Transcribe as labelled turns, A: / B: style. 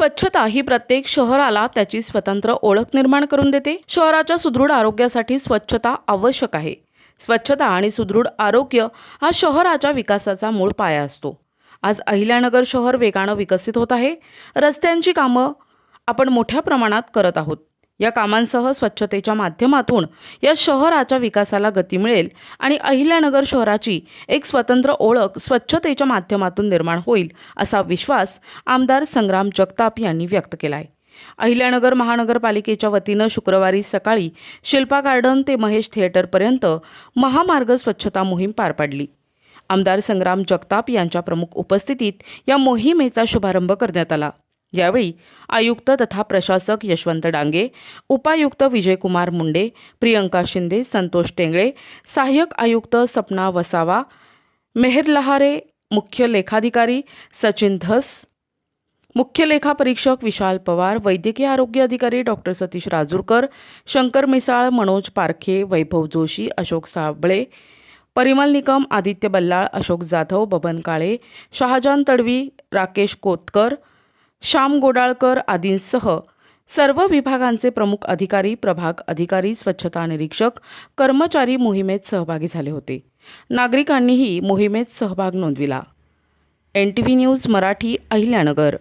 A: स्वच्छता ही प्रत्येक शहराला त्याची स्वतंत्र ओळख निर्माण करून देते। शहराच्या सुदृढ आरोग्यासाठी स्वच्छता आवश्यक आहे। स्वच्छता आणि सुदृढ आरोग्य हा शहराच्या विकासाचा मूळ पाया असतो। आज अहिल्यानगर शहर वेगाने विकसित होत आहे। रस्त्यांची कामं आपण मोठ्या प्रमाणात करत आहोत। या कामांसह स्वच्छतेच्या माध्यमातून या शहराच्या विकासाला गती मिळेल आणि अहिल्यानगर शहराची एक स्वतंत्र ओळख स्वच्छतेच्या माध्यमातून निर्माण होईल असा विश्वास आमदार संग्राम जगताप यांनी व्यक्त केला आहे। अहिल्यानगर महानगरपालिकेच्या वतीनं शुक्रवारी सकाळी शिल्पा गार्डन ते महेश थिएटरपर्यंत महामार्ग स्वच्छता मोहीम पार पडली। आमदार संग्राम जगताप यांच्या प्रमुख उपस्थितीत या मोहिमेचा शुभारंभ करण्यात आला। यावेळी आयुक्त तथा प्रशासक यशवंत डांगे, उपायुक्त विजयकुमार मुंडे, प्रियंका शिंदे, संतोष टेंगळे, सहाय्यक आयुक्त सपना वसावा, मेहर लहारे, मुख्य लेखाधिकारी सचिन धस, मुख्य लेखापरीक्षक विशाल पवार, वैद्यकीय आरोग्य अधिकारी डॉक्टर सतीश राजूरकर, शंकर मिसाळ, मनोज पारखे, वैभव जोशी, अशोक साबळे, परिमल निकम, आदित्य बल्लाळ, अशोक जाधव, बबन काळे, शहाजान तडवी, राकेश कोतकर, श्याम गोडाळकर आदींसह सर्व विभागांचे प्रमुख अधिकारी, प्रभाग अधिकारी, स्वच्छता निरीक्षक, कर्मचारी मोहिमेत सहभागी झाले होते। नागरिकांनीही मोहिमेत सहभाग नोंदविला। NTV news Marathi, Ahilyanagar.